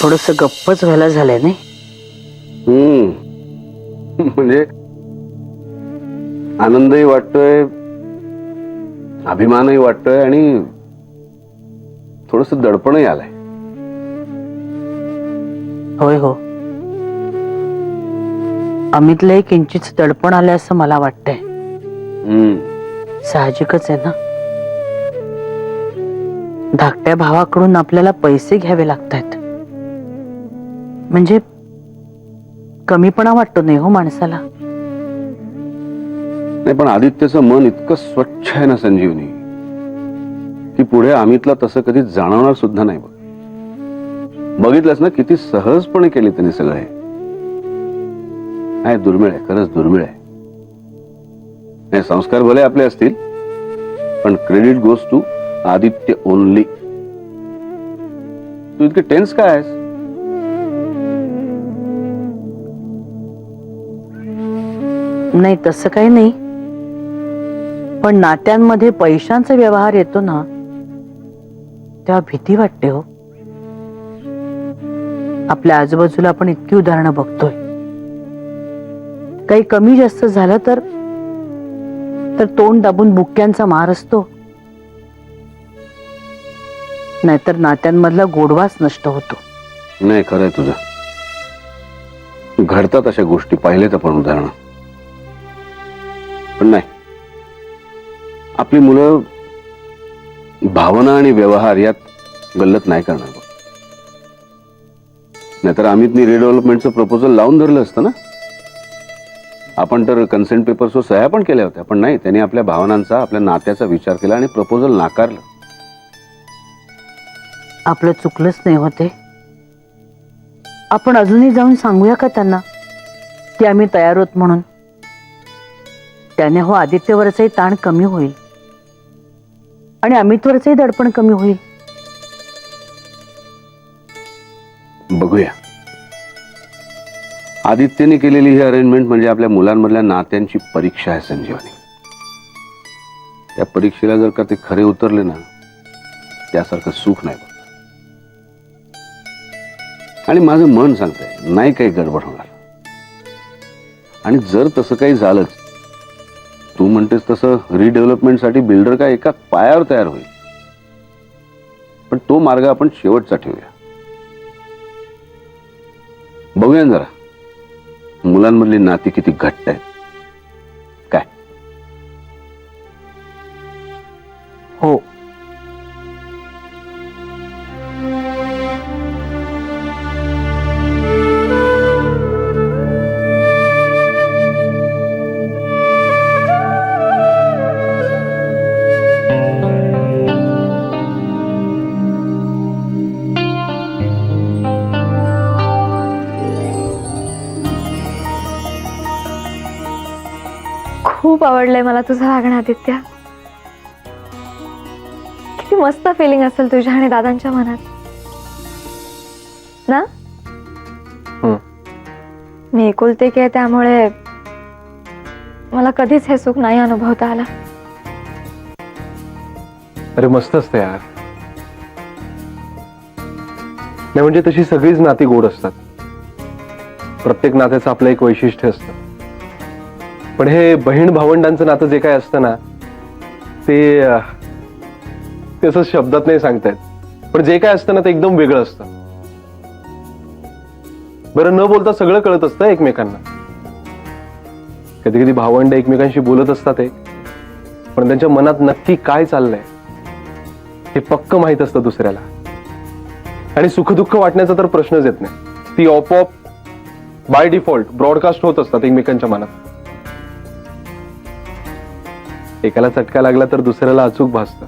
थोडस गप्पच व्हायला झालंय नाही. म्हणजे आनंदही वाटतोय, अभिमानही वाटतोय आणि थोडस दडपणही आलंय. होय हो, अमितला एक इंचीच दडपण आलंय असं मला वाटतंय. साहजिकच आहे ना, धाकट्या भावाकडून आपल्याला पैसे घ्यावे लागतात. म्हणजे कमीपणा वाटतो नाही हो माणसाला. नाही, पण आदित्यचं मन इतकं स्वच्छ आहे ना संजीवनी, की पुढे अमितला तसं कधी जाणवणार सुद्धा नाही. बघितलंस ना किती सहजपणे केले त्यांनी सगळं. हे दुर्मिळ आहे, खरंच दुर्मिळ आहे. नाही, संस्कार भले आपले असतील, पण credit goes to Aditya only. तू इतके टेन्स काय आहेस? नाही तसं काही नाही, पण नात्यांमध्ये पैशांचा व्यवहार येतो ना, तेव्हा भीती वाटते हो. आपल्या आजूबाजूला आपण इतकी उदाहरणं बघतोय. काही कमी जास्त झालं तर तोंड दाबून बुक्क्यांचा मार असतो, नाहीतर नात्यांमधला गोडवाच नष्ट होतो. नाही, खरंय तुझं. घडतात अशा गोष्टी, पाहिलेत आपण उदाहरणं. पण नाही, आपली मुलं भावना आणि व्यवहार यात गल्लत नाही करणार. नाहीतर अमितनी रिडेव्हलपमेंटचं प्रपोजल लावून धरलं असतं ना. आपण तर कन्सेंट पेपर्सवर सह्या पण केल्या होत्या, पण नाही, त्यांनी आपल्या भावनांचा, आपल्या नात्याचा विचार केला आणि प्रपोजल नाकारलं. आपलं चुकलंच नाही होते. आपण अजूनही जाऊन सांगूया का त्यांना की आम्ही तयार होत म्हणून? त्याने हो आदित्यवरचाही ताण कमी होईल आणि अमितवरचंही दडपण कमी होईल. बघूया. आदित्यने केलेली ही अरेंजमेंट म्हणजे आपल्या मुलांमधल्या नात्यांची परीक्षा आहे संजीवनी. त्या परीक्षेला जर का ते खरे उतरले ना, त्यासारखं सुख नाही बघ. आणि माझं मन सांगतंय नाही काही गडबड होणार. आणि जर तसं काही झालंच, तू म्हणतेस तसं रिडेव्हलपमेंटसाठी बिल्डर काय एका पायावर तयार होईल. पण तो मार्ग आपण शेवटचा ठेवूया. बघूया जरा मुलांमधली नाती किती घट्ट आहेत. काय हो, खूप आवडलंय मला तुझं वागणं आदित्य. किती मस्त फिलिंग असेल तुझ्या आणि दादांच्या मनात ना. मी एकुलते की त्यामुळे मला कधीच हे सुख नाही अनुभवता आलं. अरे मस्त असतं यार. नाही म्हणजे तशी सगळीच नाती गोड असतात. प्रत्येक नात्याचं आपलं एक वैशिष्ट्य असतं. पण हे बहीण भावंडांचं नातं जे काय असतं ना, ते असं शब्दात नाही सांगता येत. पण जे काय असतं ना, ते एकदम वेगळं असतं. बरं, न बोलता सगळं कळत असतं एकमेकांना. कधी कधी भावंड एकमेकांशी बोलत असतात पण त्यांच्या मनात नक्की काय चाललंय हे पक्क माहित असतं दुसऱ्याला. आणि सुखदुःख वाटण्याचा तर प्रश्नच येत नाही. ती आपोआप बाय डिफॉल्ट ब्रॉडकास्ट होत असतात एकमेकांच्या मनात. एकाला चटका लागला तर दुसऱ्याला अचूक भासतं.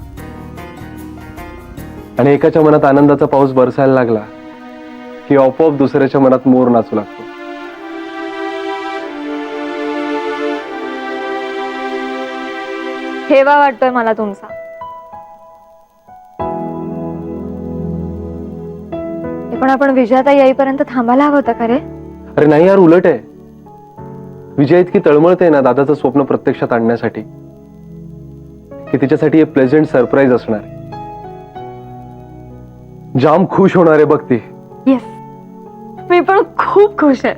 आणि एकाच्या मनात आनंदाचा पाऊस बरसायला लागला की आपोआप दुसऱ्याच्या मनात मोर नाचू लागतो. हेवा वाटतोय मला तुमचा. पण आपण विजयाता येईपर्यंत थांबायला हवं होतं का रे? अरे नाही यार, उलट आहे. विजय इतकी तळमळते ना दादाचं स्वप्न प्रत्यक्षात आणण्यासाठी की तिच्यासाठी हे प्लेझंट सरप्राईज असणार आहे. जाम खुश होणार आहे बघ ती. येस, मी पण खूप खुश आहे.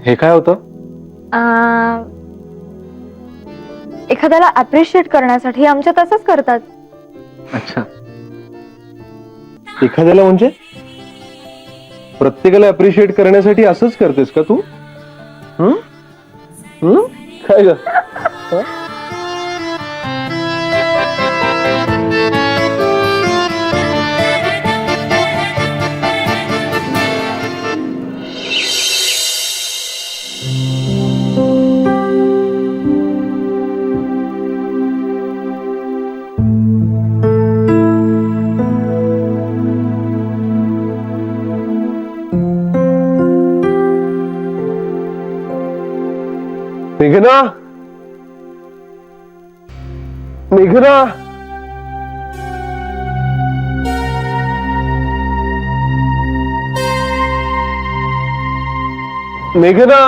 हे काय होतं? एखाद्याला अप्रिशिएट करण्यासाठी आमच्या तसंच करतात. अच्छा, एखाद्याला म्हणजे प्रत्येकाला अप्रिशिएट करण्यासाठी असंच करतेस का तू? काय ग? मेघना, मेघना, मेघना.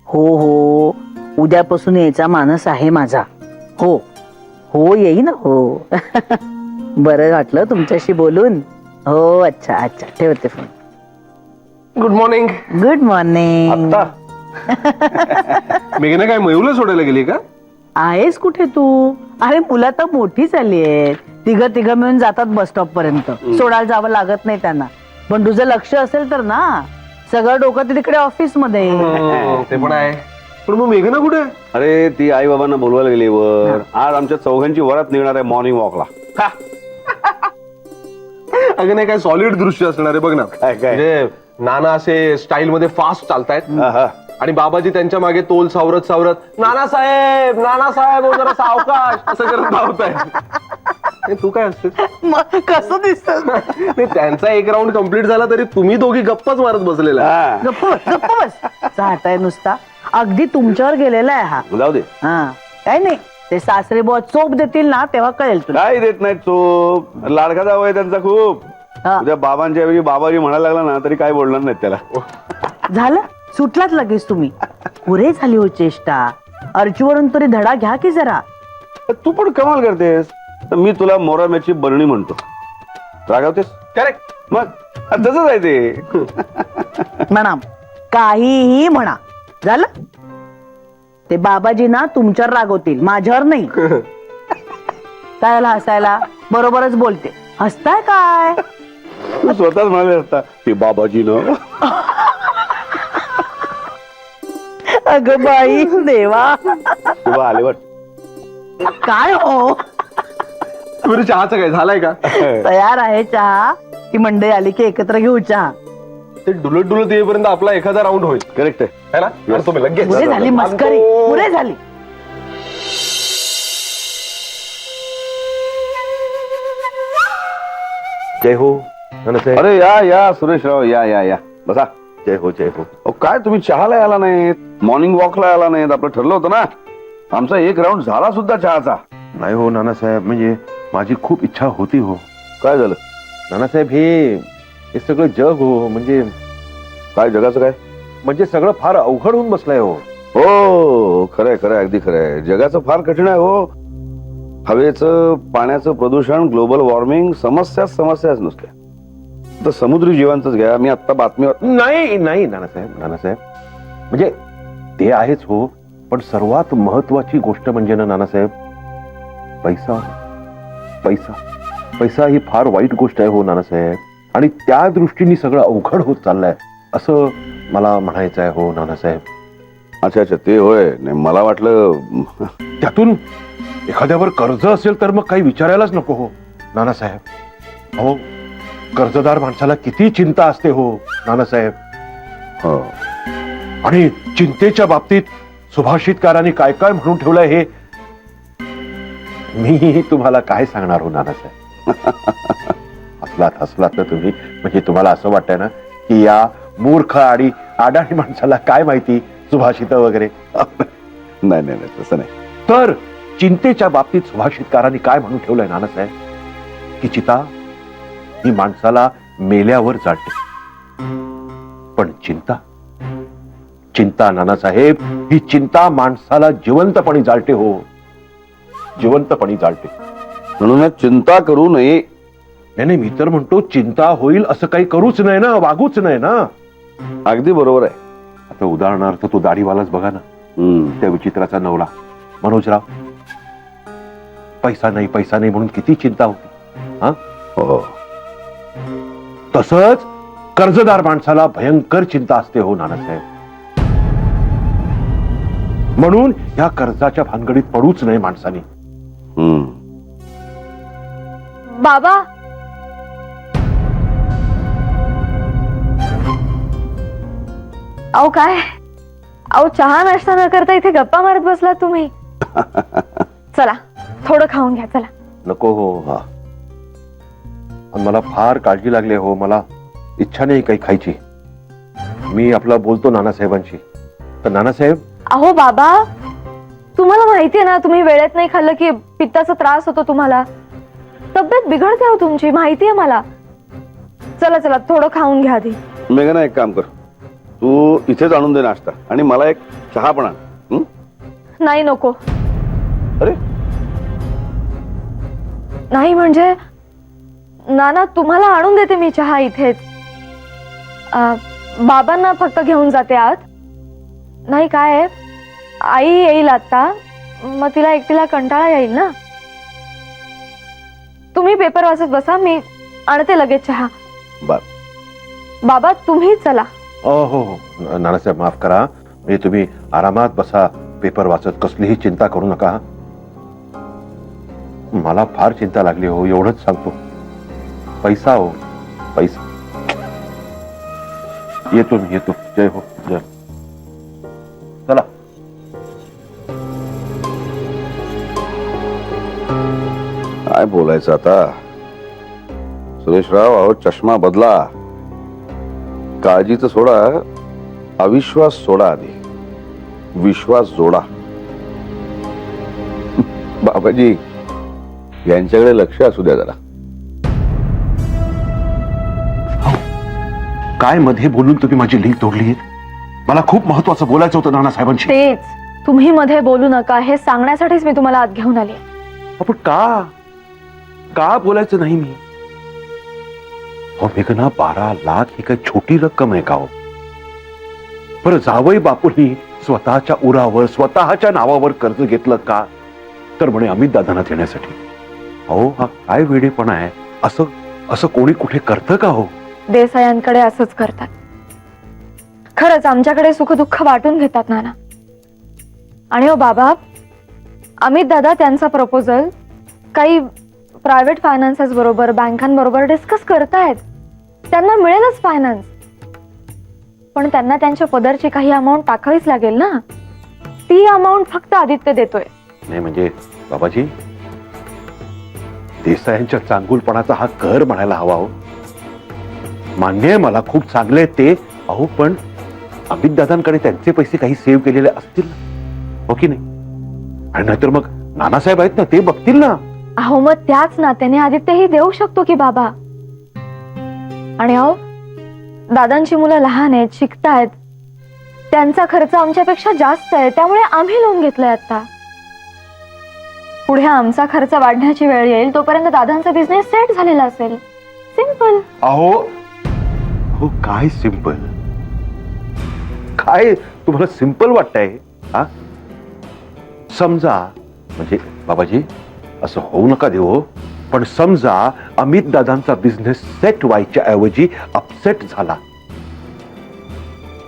हो हो, उद्यापासून यायचा मानस आहे माझा. हो हो, येईन. हो बरं वाटलं तुमच्याशी बोलून. हो, अच्छा अच्छा, ठेवते phone. Good morning. Good morning. आता मेघना काय मयूला सोडायला गेली का? आहेस कुठे तू? अरे मुलं तर मोठी झाली आहेत. तिघं मिळून जातात बस स्टॉप पर्यंत. सोडायला जावं लागत नाही त्यांना. पण तुझं लक्ष असेल तर ना, सगळं डोकं ते तिकडे ऑफिस मध्ये. ते पण आहे. पण मग मेघना कुठे? अरे ती आई बाबांना बोलवायला गेली वर. आज आमच्या चौघांची वरात निघणार आहे मॉर्निंग वॉकला. अगं नाही, काय सॉलिड दृश्य असणार आहे बघ ना. काय काय? म्हणजे नाना असे स्टाईल मध्ये फास्ट चालतायत आणि बाबाजी त्यांच्या मागे तोल सावरत सावरत नानासाहेब नानासाहेब जरा सावकाश असं करत धावताय. तू काय असतेस? मग कसं दिसत? नाही, त्यांचा एक राऊंड कंप्लीट झाला तरी तुम्ही दोघी गप्पाच मारत बसलेला. गप्प बस. चाहत आहे नुसता. अगदी तुमच्यावर गेलेला आहे हा. जाऊ दे. हा, काय नाही. ते सासरे बुवा चोप देतील ना, तेव्हा कळेल तुला. काय देत नाहीत चोप. लाडका जावं आहे त्यांचा खूप. हा. उद्या बाबांच्या ऐवजी बाबाजी म्हणायला लागला ना तरी काय बोलणार नाहीत त्याला. झालं, सुटलात लगेच तुम्ही. पुरे झाली हो चेष्टा. अर्चूवरून तरी धडा घ्या की जरा. तू पण कमाल करतेस. तर मी तुला मोराम्याची बरणी म्हणतो. रागावतेस? करेक्ट. मग तसंच आहे ते. म्हणा, काहीही म्हणा. झालं. ते बाबाजी ना तुमच्यावर रागवतील, माझ्यावर नाही. काय झालं हसायला? बरोबरच बोलते. हसताय काय? तू स्वतःच म्हणाले असता ते बाबाजी न. अगं बाई देवा, तेव्हा आले वाट. काय हो? तुझं चहाचं काय झालंय का? तयार आहे चहा. ती मंडई आली की एकत्र घेऊ चहा. ते डुलत डुलत येईपर्यंत आपला एखादा राऊंड होईल. करेक्ट आहे. है ना? करतो मी लगेच. पुरे झाली मस्करी, पुरे झाली. जय हो. नमस्ते. अरे या या सुरेशराव, या या या बसा. जय हो जय हो. अहो काय तुम्ही चहाला आला नाहीत, मॉर्निंग वॉकला आला नाहीत. आपलं ठरलं होतं ना. आमचा एक राऊंड झाला सुद्धा चहाचा. नाही हो नानासाहेब, म्हणजे माझी खूप इच्छा होती हो. काय झालं? नानासाहेब, हे सगळं जग हो, म्हणजे काय जगाचं काय? म्हणजे सगळं फार अवघड होऊन बसलंय हो. हो खरंय खरंय, अगदी खरंय. जगाचं फार कठीण आहे हो. हवेचं पाण्याचं प्रदूषण, ग्लोबल वॉर्मिंग, समस्याच नुसत्या. तर समुद्री जीवांचंच घ्या. मी आता बातमीवर. नाही नाही नानासाहेब, म्हणजे ते आहेच हो, पण सर्वात महत्वाची गोष्ट म्हणजे ना नानासाहेब, पैसा. पैसा पैसा ही फार वाईट गोष्ट आहे हो नानासाहेब. आणि त्या दृष्टीने सगळं अवघड होत चाललंय असं मला म्हणायचं आहे हो नानासाहेब. अच्छा अच्छा, ते होय. नाही मला वाटलं. त्यातून एखाद्यावर कर्ज असेल तर मग काही विचारायलाच नको हो नानासाहेब. अहो, कर्जदार माणसाला किती चिंता असते हो नानासाहेब. हो. आणि चिंतेच्या बाबतीत सुभाषितकारांनी काय काय म्हणून ठेवलंय हे मी तुम्हाला काय सांगणार हो नानासाहेब. हसलात ना तुम्ही. म्हणजे तुम्हाला असं वाटतंय ना की या मूर्ख आणि आडाणी माणसाला काय माहिती सुभाषित वगैरे. नाही नाही नाही, तसं नाही. तर चिंतेच्या बाबतीत सुभाषितकारांनी काय म्हणून ठेवलंय नानासाहेब की चिता ही माणसाला मेल्यावर जाते, पण चिंता चिंता नानासाहेब, ही चिंता माणसाला जिवंतपणी जाळते हो, जिवंतपणी जाळते. म्हणून चिंता करू नये. नाही नाही, मी तर म्हणतो चिंता होईल असं काही करूच नाही ना, वागूच नाही ना. अगदी बरोबर आहे. आता उदाहरणार्थ तो दाढीवालाच बघा ना, त्या विचित्राचा नवरा मनोजराव. पैसा नाही म्हणून किती चिंता होती. हा, हो. तसंच कर्जदार माणसाला भयंकर चिंता असते हो नानासाहेब. म्हणून या कर्जाच्या भानगडीत पडूच नाही माणसाने. बाबा, अहो काय, अहो चहा नाश्ता न करता इथे गप्पा मारत बसला तुम्ही. चला थोडं खाऊन घ्या, चला. नको हो. हा, आणि मला फार काळजी लागली हो, मला इच्छा नाही काही खायची. मी आपला बोलतो नानासाहेबांशी. तर नानासाहेब, अहो बाबा, तुम्हाला माहितीये ना, तुम्ही वेळेत नाही खाल्लं की पित्ताचा त्रास होतो तुम्हाला, तब्येत बिघडते हो तुमची, माहितीये मला. चला चला थोडं खाऊन घ्या आधी. मेघना, एक काम कर, तू इथेच आणून दे नाश्ता आणि मला एक चहा पण आण. नाही नको. अरे नाही म्हणजे नाना, तुम्हाला आणून देते मी चहा इथेच. बाबांना फक्त घेऊन जाते आत. नाही काय, आई येईल आता, मग तिला एकटीला कंटाळा येईल ना. तुम्ही पेपर वाचत बसा, मी आणते लगेच चहा. बर. बाबा तुम्ही चला. हो हो, नानासाहेब माफ करा, म्हणजे तुम्ही आरामात बसा, पेपर वाचत, कसलीही चिंता करू नका. मला फार चिंता लागली हो, एवढंच सांगतो. पैसा हो, पैसा. येतो मी, येतो. जय हो, जय. चला. काय बोलायचं आता सुरेशराव. अहो चष्मा बदला, काळजीचं सोडा, अविश्वास सोडा, आधी विश्वास जोडा. बाबाजी, यांच्याकडे लक्ष असू द्या जरा. काय मध्ये बोलून तुम्ही माझी लिंक तोडली? मला खूप महत्वाचं बोलायचं होतं नानासाहेबांशी. तेच, तुम्ही मध्ये बोलू नका हे सांगण्यासाठीच मी तुम्हाला आत घेऊन आली. आपण का बोलायचं नाही मी? हो मेघना, 12 लाख ही काही छोटी रक्कम आहे का हो? बरं, जावई बापूंनी स्वतःच्या उरावर, स्वतःच्या नावावर कर्ज घेतलं का? तर म्हणे अमित दादांना देण्यासाठी. अहो, हा काय वेडेपणा आहे? असं कोणी कुठे करतं का हो? देसायांकडे असंच करतात. खरंच आमच्याकडे सुख दुःख वाटून घेतात नाना. आणि हो बाबा, अमित दादा त्यांचा प्रपोजल काही प्रायव्हेट फायनान्सेस बरोबर, बँकांबरोबर डिस्कस करतायत. त्यांना मिळेलच फायनान्स, पण त्यांना त्यांच्या पदरची काही अमाऊंट टाकावीच लागेल ना. ती अमाऊंट फक्त आदित्य देतोय. नाही म्हणजे बाबाजी, देसायांच्या चांगुलपणाचा हा कर म्हणायला हवा हो. मान्य आहे मला, खूप चांगले आहेत ते. अहो, पण अमित दादांकडे त्यांचे पैसे काही सेव्ह केलेले असतील ना, हो की नाही? आणि नाहीतर मग नानासाहेब आहेत ना, ते बघतील ना. अहो, मग त्याच नात्याने आदित्यही देऊ शकतो की बाबा. आणि अहो, दादांची मुलं लहान आहेत, शिकतायत, त्यांचा खर्च आमच्यापेक्षा जास्त आहे, त्यामुळे आम्ही लोन घेतलंय आता. पुढे आमचा खर्च वाढण्याची वेळ येईल तोपर्यंत दादांचा बिझनेस सेट झालेला असेल. सिंपल. अहो हो, काय सिंपल? काय तुम्हाला सिंपल वाटतंय? हा, समजा, म्हणजे बाबाजी असं होऊ नका देऊ, पण समजा अमित दादांचा बिझनेस सेट व्हायच्या ऐवजी अपसेट झाला,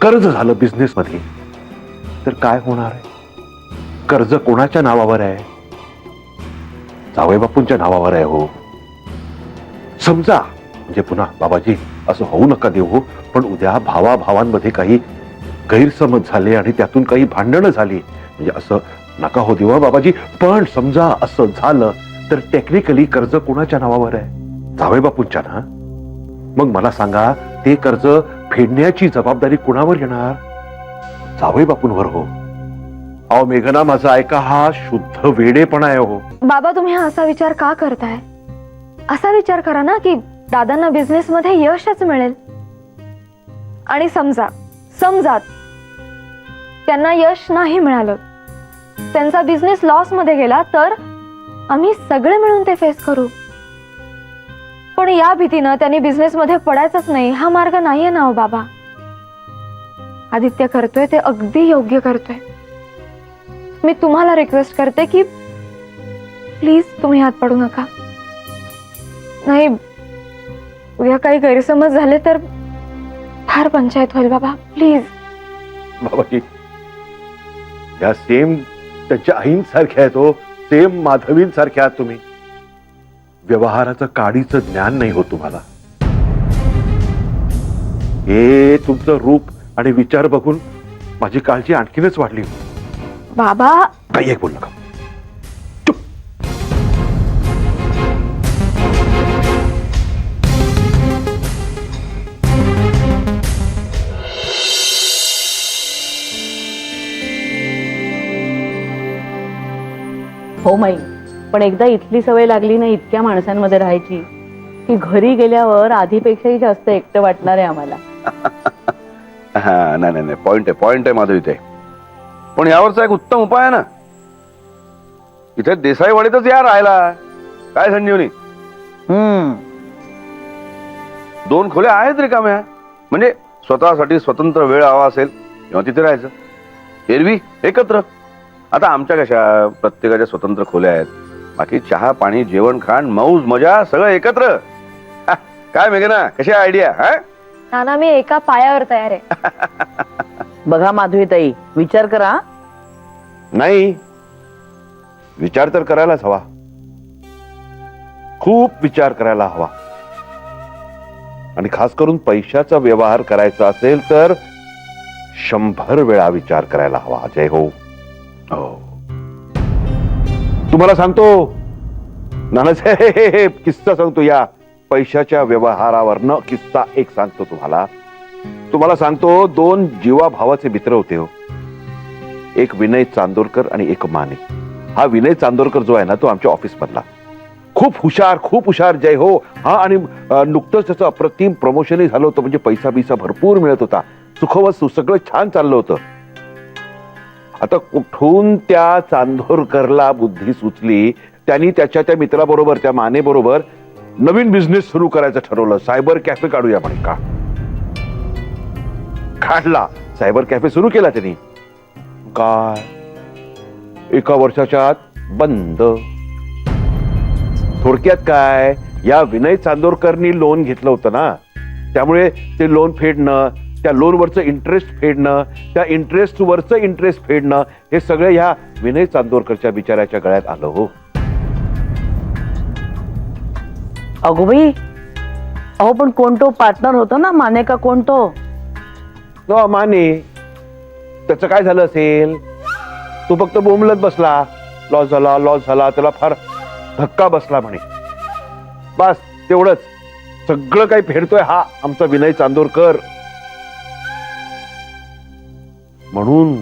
कर्ज झालं बिझनेस मध्ये, तर काय होणार आहे? कर्ज कोणाच्या नावावर आहे? जावई बापूंच्या नावावर आहे हो. समजा, म्हणजे पुन्हा बाबाजी असं होऊ नका देऊ, पण उद्या भावाभावांमध्ये काही गैरसमज झाले आणि त्यातून काही भांडणं झाली, म्हणजे असं नका हो देऊ बाबाजी, पण समजा असं झालं तर टेक्निकली कर्ज कोणाच्या नावावर आहे? जावई बापूंच्या ना. मग मला सांगा, ते कर्ज फेडण्याची जबाबदारी कुणावर येणार? जावई बापूंवर हो. अहो मेघना, माझा ऐका, हा शुद्ध वेडेपणा आहे हो. बाबा, तुम्ही असा विचार का करताय? असा विचार करा ना की दादांना बिझनेस मध्ये यशच मिळेल. आणि समजा त्यांना यश नाही मिळालं, त्यांचा बिझनेस लॉस मध्ये गेला, तर आम्ही सगळे मिळून ते फेस करू. पण या भीतीनं त्यांनी बिझनेस मध्ये पडायचंच नाही हा मार्ग नाहीये ना हो बाबा. आदित्य करतोय ते अगदी योग्य करतोय. मी तुम्हाला रिक्वेस्ट करते की प्लीज तुम्ही हात पडू नका. नाही, उद्या काही गैरसमज झाले तर फार पंचायत होईल बाबा. प्लीज. बाबाजी, या सेम त्यांच्या आईंसारख्या आहेत हो, सेम माधवींसारख्या आहात तुम्ही. व्यवहाराचं काडीचं ज्ञान नाही हो तुम्हाला. हे तुमचं रूप आणि विचार बघून माझी काळजी आणखीनच वाढली. बाबा, काही एक बोल नका. हो माई, पण एकदा इथली सवय लागली ना इतक्या माणसांमध्ये राहायची की घरी गेल्यावर आधीपेक्षाही जास्त एकटं वाटणार आहे आम्हाला. हा, नाही नाही नाही, पॉइंट आहे माधवी ते. पण यावरचा एक उत्तम उपाय आहे ना. इथे देसाईवाडीतच या राहायला. काय संजीवनी, 2 खोल्या आहेत रिकाम्या. म्हणजे स्वतःसाठी स्वतंत्र वेळ हवा असेल किंवा तिथे राहायचं. एरवी एकत्र. आता आमच्या कशा प्रत्येकाच्या स्वतंत्र खोल्या आहेत. बाकी चहा पाणी जेवण खाण मौज मजा सगळं एकत्र. हा, काय मेघना, कशी आयडिया? हा, नाना मी एका पायावर तयार आहे. बघा माधवीताई, विचार करा. नाही, विचार तर करायलाच हवा. खूप विचार करायला हवा. आणि खास करून पैशाचा व्यवहार करायचा असेल तर 100 वेळा विचार करायला हवा. जय हो. तुम्हाला सांगतो नानासाहेब, किस्सा सांगतो. या पैशाच्या व्यवहारावरनं किस्सा एक सांगतो तुम्हाला सांगतो. 2 जीवा भावाचे मित्र होते हो. एक विनय चांदोरकर आणि एक माने. हा विनय चांदोरकर जो आहे ना, तो आमच्या ऑफिस मधला. खूप हुशार. जय हो. हा, आणि नुकतंच त्याचं अप्रतिम प्रमोशनही झालं होतं. म्हणजे पैसा बिसा भरपूर मिळत होता. सुखवस्तू सगळं छान चाललं होतं. आता कुठून त्या चांदोरकरला बुद्धी सुचली. त्यांनी त्याच्या त्या मित्राबरोबर, त्या माने बरोबर नवीन बिझनेस सुरू करायचं ठरवलं. सायबर कॅफे काढूया म्हणे. काढला सायबर कॅफे सुरू केला त्यांनी. काय 1 वर्षाच्या आत बंद. थोडक्यात काय, या विनय चांदोरकरनी लोन घेतलं होतं ना, त्यामुळे ते लोन फेडणं, त्या लोनवरचं इंटरेस्ट फेडणं, त्या इंटरेस्टवरचं इंटरेस्ट फेडणं, हे सगळं ह्या विनय चांदोरकरच्या बिचाऱ्याच्या गळ्यात आलं हो. अगो बाई, अहो पण कोणतो पार्टनर होतो ना, माने का कोणतो? माने. त्याचं काय झालं असेल, तो फक्त बोंबलत बसला. लॉस झाला, त्याला फार धक्का बसला म्हणे. बस तेवढंच. सगळं काही फेडतोय हा आमचा विनय चांदोरकर. म्हणून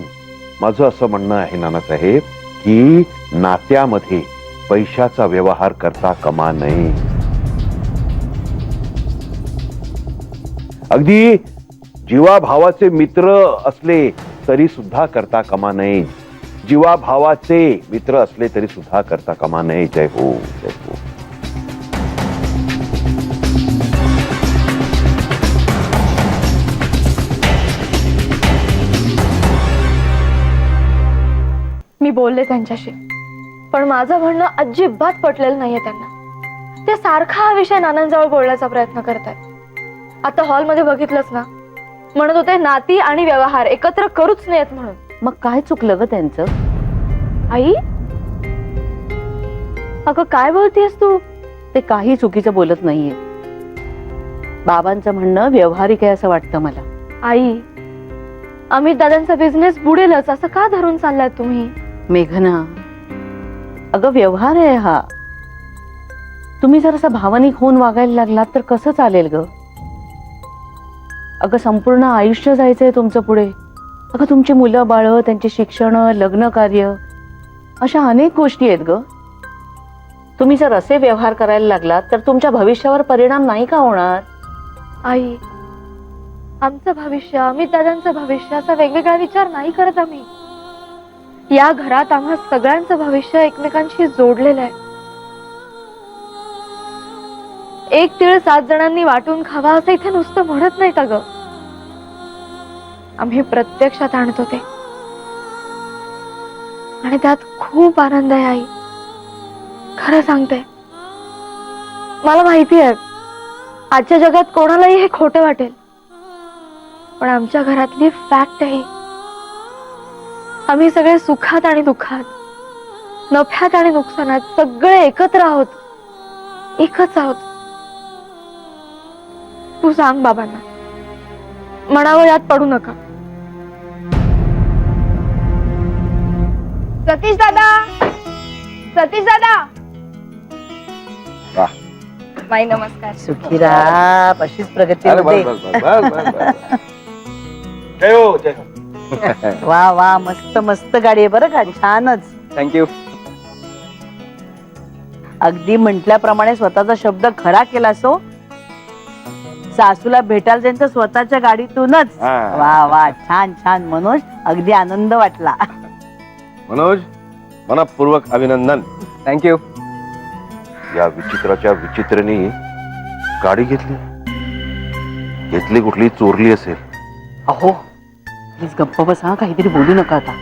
माझं असं म्हणणं आहे नानासाहेब, की नात्यामध्ये पैशाचा व्यवहार करता कामा नये. अगदी जीवा भावाचे मित्र असले तरी सुद्धा करता कामा नये. जीवा भावाचे मित्र असले तरी सुद्धा करता कामा नये. जय हो. जय हो. मी बोलले त्यांच्याशी, पण माझं म्हणणं अजिबात पटलेलं नाहीये त्यांना. ते सारखा हा विषय नानांजवळ बोलण्याचा प्रयत्न करतात. आता हॉलमध्ये बघितलंच ना, म्हणत होते नाती आणि व्यवहार एकत्र करूच नयेत म्हणून. मग काय चुकलं ग त्यांचं? आई, अगं काय बोलतेस तू? ते काही चुकीचं बोलत नाहीये. बाबांचं म्हणणं व्यवहारिक आहे असं वाटतं मला. आई, अमित दादांचा बिझनेस बुडेलच असं का धरून चाललाय तुम्ही? मेघना, अगं व्यवहार आहे हा. तुम्ही जर असं भावनिक होऊन वागायला लागलात तर कसं चालेल ग? अगं संपूर्ण आयुष्य जायचंय तुमचं पुढे. अगं तुमची मुलं बाळ, त्यांची शिक्षण, लग्न कार्य, अशा अनेक गोष्टी आहेत ग. तुम्ही जर असे व्यवहार करायला लागलात तर तुमच्या भविष्यावर परिणाम नाही का होणार? आई, आमचं भविष्य, अमित दादांचं भविष्य असा वेगवेगळा विचार नाही करत आम्ही. या घरात आम्हा सगळ्यांचं भविष्य एकमेकांशी जोडलेलं आहे. एक तीळ 7 जणांनी वाटून खावा असं इथे नुसतं म्हणत नाहीत अगं. आम्ही प्रत्यक्षात आणतो ते, आणि त्यात खूप आनंद आहे आई. खरं सांगते, मला माहिती आहे आजच्या जगात कोणालाही हे खोटं वाटेल, पण आमच्या घरातली फॅक्ट आहे. आम्ही सगळे सुखात आणि दुःखात, नफ्यात आणि नुकसानात सगळे एकत्र आहोत, एकच आहोत. तू सांग बाबांना, म्हणावं यात पडू नका. सतीश दादा, सतीश दादा. वाह. माई नमस्कार. सुखी राहा, अशीच प्रगती अरे होते. बस बस बस बस बस. जय हो जय हो. वा वा, मस्त मस्त गाडी आहे बरं का, छानच. थँक्यू. अगदी म्हटल्याप्रमाणे स्वतःचा शब्द खरा केला सो. सासूला भेटायला त्यांच्या स्वतःच्या गाडीतूनच. हा. वा वा, छान छान मनोज, अगदी आनंद वाटला. मनोज, मनपूर्वक अभिनंदन. थँक्यू. या विचित्राच्या विचित्रनी गाडी घेतली. घेतली कुठली, चोरली असेल. अहो प्लीज गप्प बसा, काहीतरी बोलू नका आता.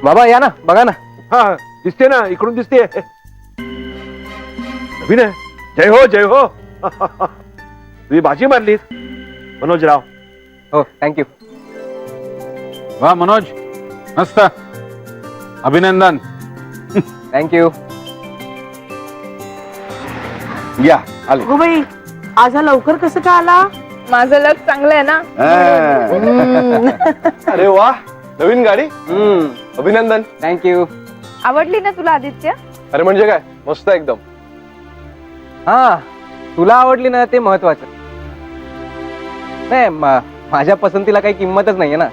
बाबा या ना, बघा ना. हा दिसते ना, इकडून दिसते. नवीन आहे. जय हो जय हो. तुम्ही बाजी मारलीत मनोजराव. हो थँक्यू. वा मनोज, मस्त, अभिनंदन. थँक्यू. या आले. हो बाई, आज हा लवकर कसं का आला? माझं लक चांगलं आहे ना. अरे वा, नवीन गाडी. अभिनंदन. थँक्यू. आवडली ना तुला आदित्य? अरे म्हणजे काय, मस्त एकदम. हा, तुला आवडली ना ते महत्वाचं. नाही, माझ्या पसंतीला काही किंमतच नाहीये ना.